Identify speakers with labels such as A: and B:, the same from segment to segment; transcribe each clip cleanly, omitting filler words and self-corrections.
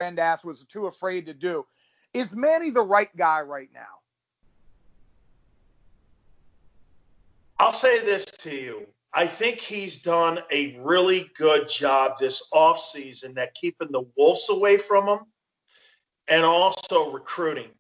A: end ass was too afraid to do. Is Manny the right guy right now?
B: I'll say this to you. I think he's done a really good job this offseason at keeping the Wolves away from him and also recruiting.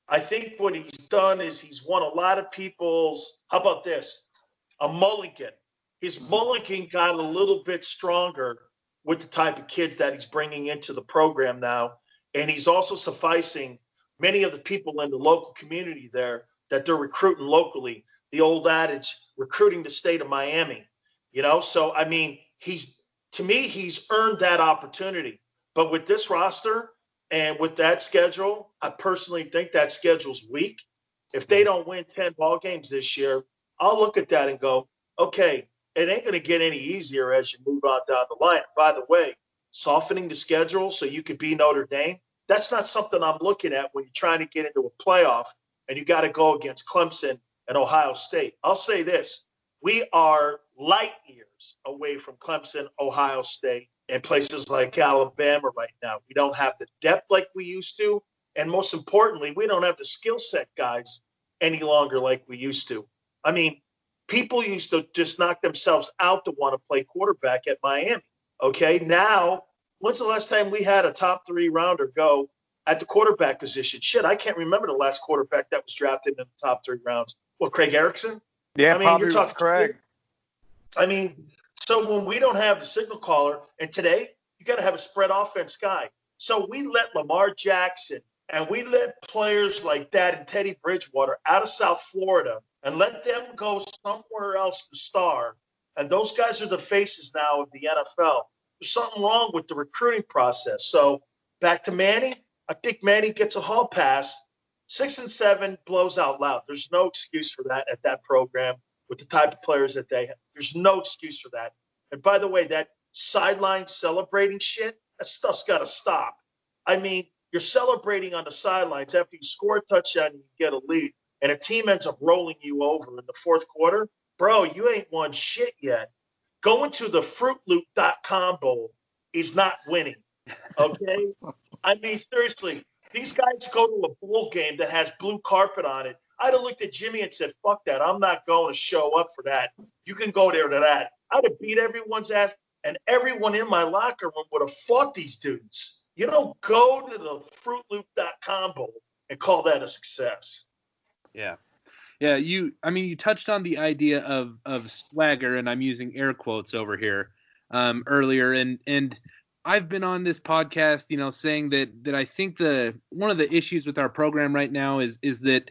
B: I think what he's done is he's won a lot of people's, how about this, a mulligan. His mulligan got a little bit stronger with the type of kids that he's bringing into the program now. And he's also sufficing many of the people in the local community there that they're recruiting locally. The old adage, recruiting the state of Miami, you know? So, I mean, to me, he's earned that opportunity. But with this roster and with that schedule, I personally think that schedule's weak. If they don't win 10 ball games this year, I'll look at that and go, okay, it ain't going to get any easier as you move on down the line. By the way, softening the schedule so you could be Notre Dame, that's not something I'm looking at when you're trying to get into a playoff and you got to go against Clemson and Ohio State. I'll say this. We are light years away from Clemson, Ohio State, and places like Alabama right now. We don't have the depth like we used to. And most importantly, we don't have the skill set guys any longer like we used to. I mean, people used to just knock themselves out to want to play quarterback at Miami. Okay, now, when's the last time we had a top 3 rounder go at the quarterback position? Shit, I can't remember the last quarterback that was drafted in the top 3 rounds. Well, Craig Erickson?
A: Yeah,
B: I mean,
A: probably
B: you're talking
A: Craig.
B: I mean, so when we don't have the signal caller, and today you got to have a spread offense guy. So we let Lamar Jackson and we let players like that and Teddy Bridgewater out of South Florida and let them go somewhere else to star. And those guys are the faces now of the NFL. There's something wrong with the recruiting process. So back to Manny. I think Manny gets a hall pass. 6-7 blows out loud. There's no excuse for that at that program with the type of players that they have. There's no excuse for that. And by the way, that sideline celebrating shit, that stuff's got to stop. I mean, you're celebrating on the sidelines after you score a touchdown and you get a lead, and a team ends up rolling you over in the fourth quarter. Bro, you ain't won shit yet. Going to the FruitLoop.com Bowl is not winning, okay? I mean, seriously. These guys go to a bowl game that has blue carpet on it. I'd have looked at Jimmy and said, fuck that. I'm not going to show up for that. You can go there to that. I'd have beat everyone's ass, and everyone in my locker room would have fought these dudes. You don't go to the FruitLoop.com Bowl and call that a success.
C: Yeah. Yeah, you touched on the idea of swagger, and I'm using air quotes over here earlier, and I've been on this podcast, saying that I think one of the issues with our program right now is that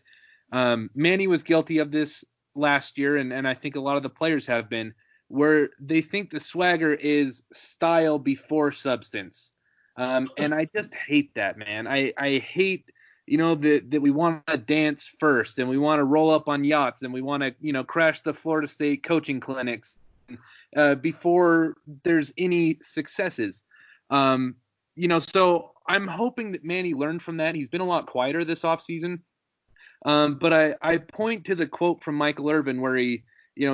C: Manny was guilty of this last year, and I think a lot of the players have been, where they think the swagger is style before substance. And I just hate that, man. I hate, that we want to dance first, and we want to roll up on yachts, and we want to, crash the Florida State coaching clinics before there's any successes. So I'm hoping that Manny learned from that. He's been a lot quieter this offseason. But I point to the quote from Michael Irvin where he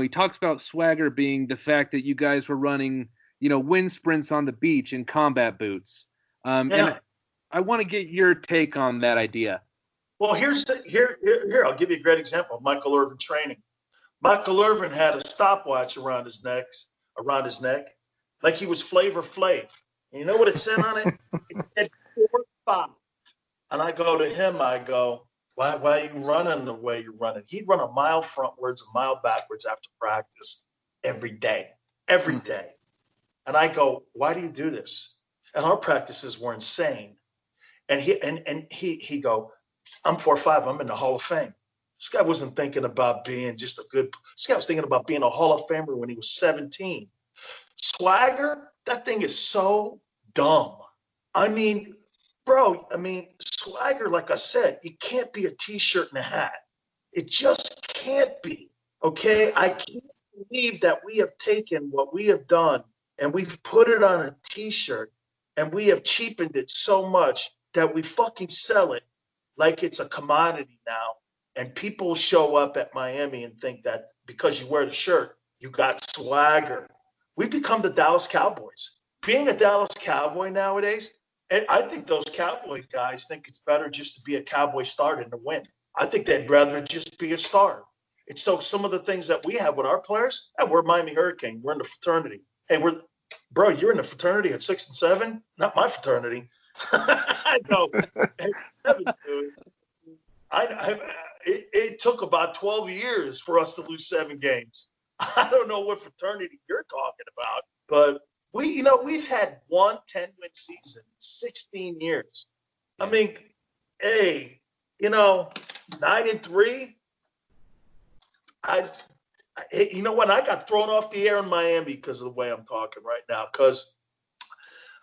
C: talks about swagger being the fact that you guys were running, wind sprints on the beach in combat boots. And I want to get your take on that idea.
B: Well, here, I'll give you a great example of Michael Irvin training. Michael Irvin had a stopwatch around his neck, like he was Flavor Flav. And you know what it said on it? It said 4-5. And I go to him, why are you running the way you're running? He'd run a mile frontwards, a mile backwards after practice every day. And I go, why do you do this? And our practices were insane. And he go, I'm 4'5", I'm in the Hall of Fame. This guy wasn't thinking about being just this guy was thinking about being a Hall of Famer when he was 17. Swagger, that thing is so dumb. I mean, bro, swagger, like I said, it can't be a T-shirt and a hat. It just can't be, okay? I can't believe that we have taken what we have done and we've put it on a T-shirt and we have cheapened it so much that we fucking sell it like it's a commodity now. And people show up at Miami and think that because you wear the shirt, you got swagger. We've become the Dallas Cowboys. Being a Dallas Cowboy nowadays, And I think those Cowboy guys think it's better just to be a Cowboy star than to win. I think they'd rather just be a star. And so some of the things that we have with our players, we're Miami Hurricane. We're in the fraternity. Hey, bro, you're in the fraternity at 6 and 7? Not my fraternity. I know. Hey, 7, dude. It took about 12 years for us to lose 7 games. I don't know what fraternity you're talking about, but we've had one 10-win season in 16 years. I mean, hey, 9-3. You know what? I got thrown off the air in Miami because of the way I'm talking right now. Because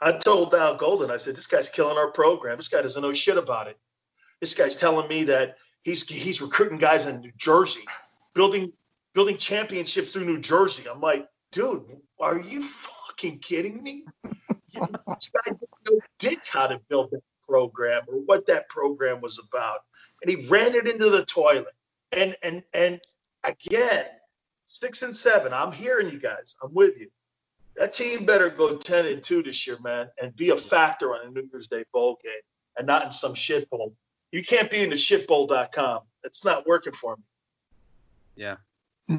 B: I told Al Golden, I said, this guy's killing our program. This guy doesn't know shit about it. This guy's telling me that he's recruiting guys in New Jersey, building championships through New Jersey. I'm like, dude, are you fucking kidding me? This guy didn't know dick how to build that program or what that program was about. And he ran it into the toilet. And again, 6 and 7. I'm hearing you guys. I'm with you. That team better go 10-2 this year, man, and be a factor on a New Year's Day bowl game and not in some shit bowl. You can't be in the shitbowl.com. It's not working for me.
C: Yeah.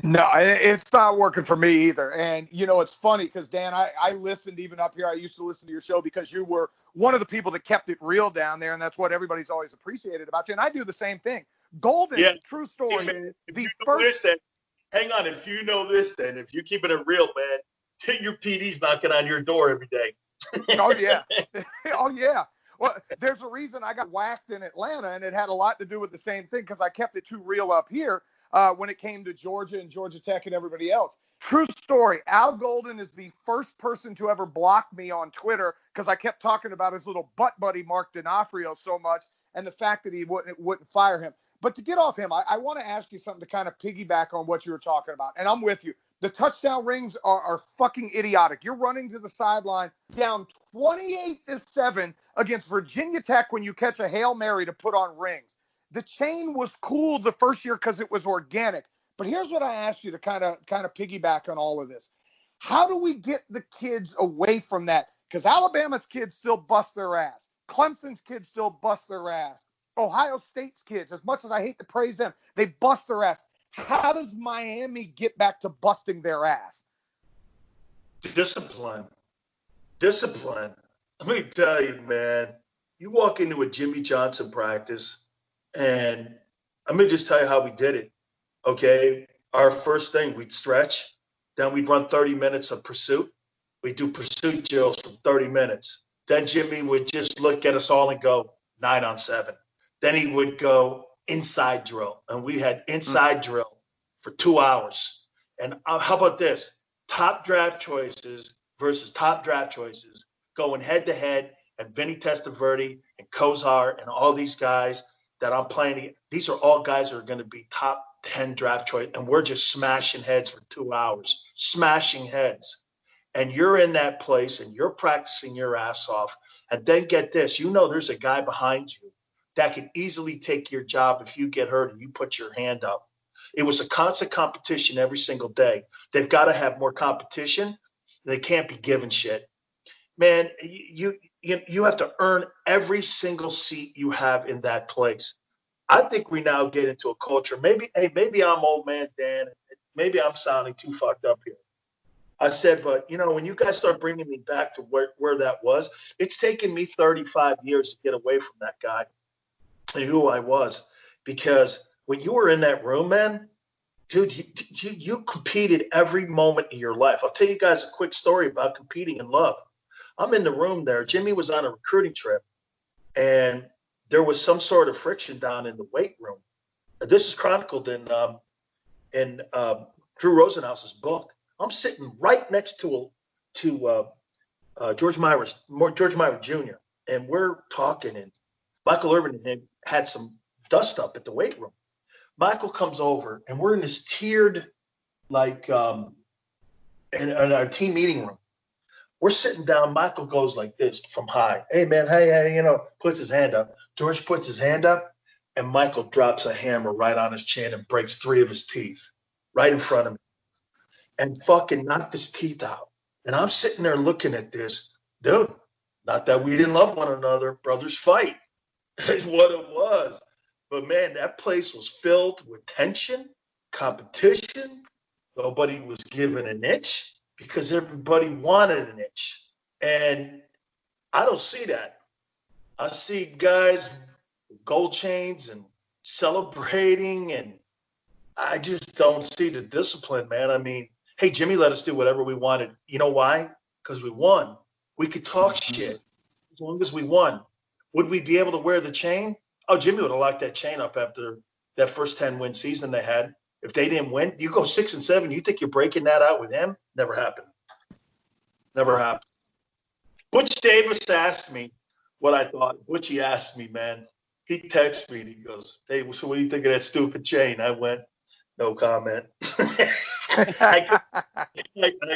A: No, it's not working for me either. And, it's funny because, Dan, I listened even up here. I used to listen to your show because you were one of the people that kept it real down there, and that's what everybody's always appreciated about you. And I do the same thing. Golden, true story.
B: Hey, man, if you know this, then if you're keeping it real, man, your PD's knocking on your door every day.
A: Oh, yeah. Oh, yeah. Well, there's a reason I got whacked in Atlanta, and it had a lot to do with the same thing because I kept it too real up here when it came to Georgia and Georgia Tech and everybody else. True story. Al Golden is the first person to ever block me on Twitter because I kept talking about his little butt buddy Mark D'Onofrio so much and the fact that he wouldn't fire him. But to get off him, I want to ask you something to kind of piggyback on what you were talking about, and I'm with you. The touchdown rings are fucking idiotic. You're running to the sideline down 28-7 against Virginia Tech when you catch a Hail Mary to put on rings. The chain was cool the first year because it was organic. But here's what I asked you to kind of piggyback on all of this. How do we get the kids away from that? Because Alabama's kids still bust their ass. Clemson's kids still bust their ass. Ohio State's kids, as much as I hate to praise them, they bust their ass. How does Miami get back to busting their ass?
B: Discipline. Let me tell you, man, you walk into a Jimmy Johnson practice, and let me just tell you how we did it. Okay, our first thing, we'd stretch, then we'd run 30 minutes of pursuit. We'd do pursuit drills for 30 minutes. Then Jimmy would just look at us all and go 9 on 7. Then he would go inside drill, and we had inside drill for 2 hours. And how about this? Top draft choices versus top draft choices going head to head, and Vinny Testaverde and Kozar and all these guys that I'm playing. These are all guys that are going to be top 10 draft choice, and we're just smashing heads for 2 hours, smashing heads. And you're in that place and you're practicing your ass off. And then get this, there's a guy behind you that can easily take your job if you get hurt and you put your hand up. It was a constant competition every single day. They've got to have more competition. They can't be given shit. Man, you have to earn every single seat you have in that place. I think we now get into a culture. Maybe I'm old man Dan. Maybe I'm sounding too fucked up here. I said, but, when you guys start bringing me back to where that was, it's taken me 35 years to get away from that guy and who I was. Because when you were in that room, man, dude, you competed every moment in your life. I'll tell you guys a quick story about competing in love. I'm in the room there. Jimmy was on a recruiting trip, and there was some sort of friction down in the weight room. This is chronicled in Drew Rosenhaus's book. I'm sitting right next to George Myra Jr., and we're talking, and Michael Irvin and him had some dust up at the weight room. Michael comes over, and we're in this tiered, in our team meeting room. We're sitting down. Michael goes like this from high. Hey, man, hey, puts his hand up. George puts his hand up, and Michael drops a hammer right on his chin and breaks 3 of his teeth right in front of me and fucking knocked his teeth out. And I'm sitting there looking at this. Dude, Not that we didn't love one another. Brothers fight is what it was. But, man, that place was filled with tension, competition. Nobody was given an inch because everybody wanted an inch. And I don't see that. I see guys with gold chains and celebrating, and I just don't see the discipline, man. I mean, hey, Jimmy let us do whatever we wanted. You know why? Because we won. We could talk shit as long as we won. Would we be able to wear the chain? Oh, Jimmy would have locked that chain up after that first 10-win season they had. If they didn't win, you go 6-7. You think you're breaking that out with him? Never happened. Never happened. Butch Davis asked me what I thought. Butchie asked me, man. He texted me and he goes, "Hey, so what do you think of that stupid chain?" I went, "No comment." I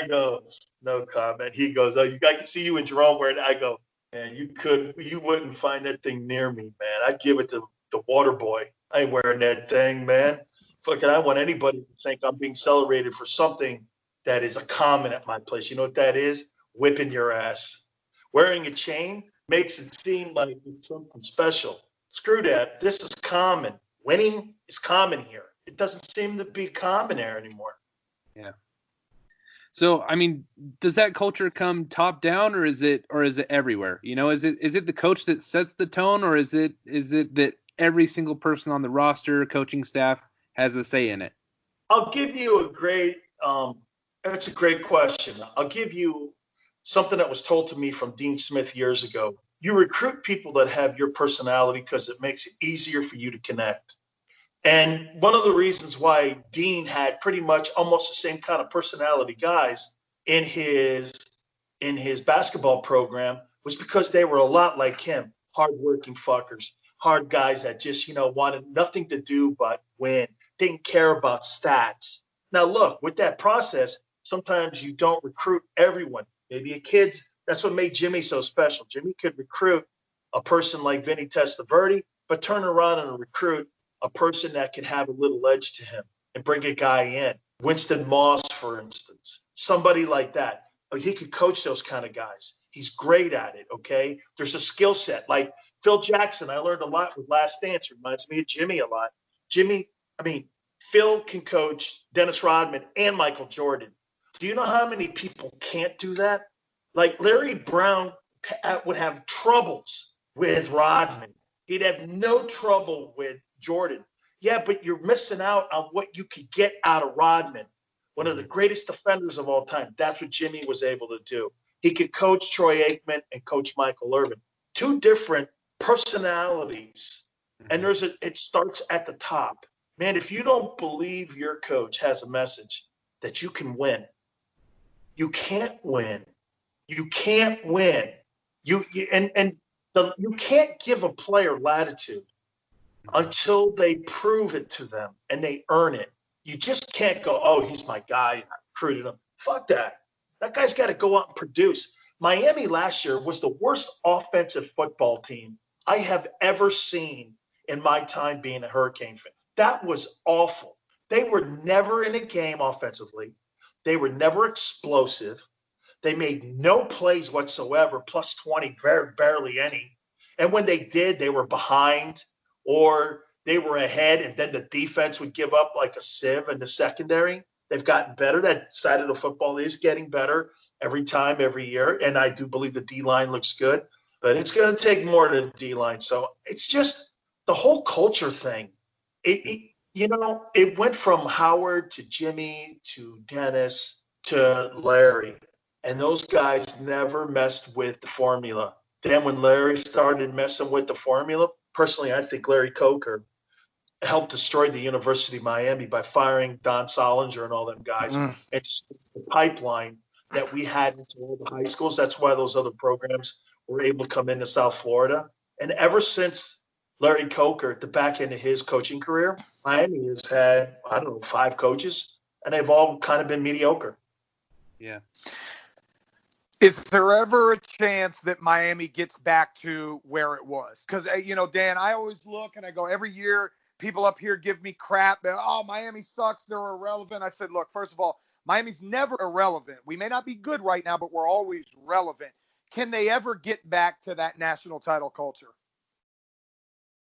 B: go, "No comment." He goes, "Oh, I can see you and Jerome wearing it." I go, "Man, you wouldn't find that thing near me, man. I'd give it to the water boy. I ain't wearing that thing, man. Fucking, I want anybody to think I'm being celebrated for something that is a comment at my place. You know what that is? Whipping your ass. Wearing a chain makes it seem like it's something special. Screw that. This is common. Winning is common here. It doesn't seem to be common there anymore."
C: Yeah. So, I mean, does that culture come top down, or is it everywhere? You know, is it the coach that sets the tone, or is it that every single person on the roster, coaching staff, has a say in it?
B: I'll give you that's a great question. I'll give you something that was told to me from Dean Smith years ago. You recruit people that have your personality because it makes it easier for you to connect. And one of the reasons why Dean had pretty much almost the same kind of personality guys in his basketball program was because they were a lot like him, hardworking fuckers, hard guys that just, wanted nothing to do but win, didn't care about stats. Now, look, with that process, sometimes you don't recruit everyone. Maybe a kid's, that's what made Jimmy so special. Jimmy could recruit a person like Vinny Testaverde, but turn around and recruit a person that can have a little edge to him and bring a guy in. Winston Moss, for instance, somebody like that. He could coach those kind of guys. He's great at it, okay? There's a skill set. Like Phil Jackson, I learned a lot with Last Dance. Reminds me of Jimmy a lot. Phil can coach Dennis Rodman and Michael Jordan. Do you know how many people can't do that? Like Larry Brown would have troubles with Rodman. He'd have no trouble with Jordan. Yeah, but you're missing out on what you could get out of Rodman, one of the greatest defenders of all time. That's what Jimmy was able to do. He could coach Troy Aikman and coach Michael Irvin. Two different personalities. And it starts at the top. Man, if you don't believe your coach has a message that you can win, you can't win. You can't win. You can't give a player latitude until they prove it to them and they earn it. You just can't go, "Oh, he's my guy, and I recruited him." Fuck that. That guy's got to go out and produce. Miami last year was the worst offensive football team I have ever seen in my time being a Hurricane fan. That was awful. They were never in a game offensively. They were never explosive. They made no plays whatsoever, plus 20, very barely any. And when they did, they were behind or they were ahead, and then the defense would give up like a sieve in the secondary. They've gotten better. That side of the football is getting better every time, every year. And I do believe the D-line looks good, but it's going to take more than the D-line. So it's just the whole culture thing. It went from Howard to Jimmy to Dennis to Larry. And those guys never messed with the formula. Then when Larry started messing with the formula, personally, I think Larry Coker helped destroy the University of Miami by firing Don Solinger and all them guys. And just the pipeline that we had into all the high schools. That's why those other programs were able to come into South Florida. And ever since Larry Coker, at the back end of his coaching career, Miami has had, 5 coaches, and they've all kind of been mediocre.
C: Yeah.
A: Is there ever a chance that Miami gets back to where it was? Because, Dan, I always look and I go, every year people up here give me crap. Oh, Miami sucks. They're irrelevant. I said, look, first of all, Miami's never irrelevant. We may not be good right now, but we're always relevant. can they ever get back to that national title culture?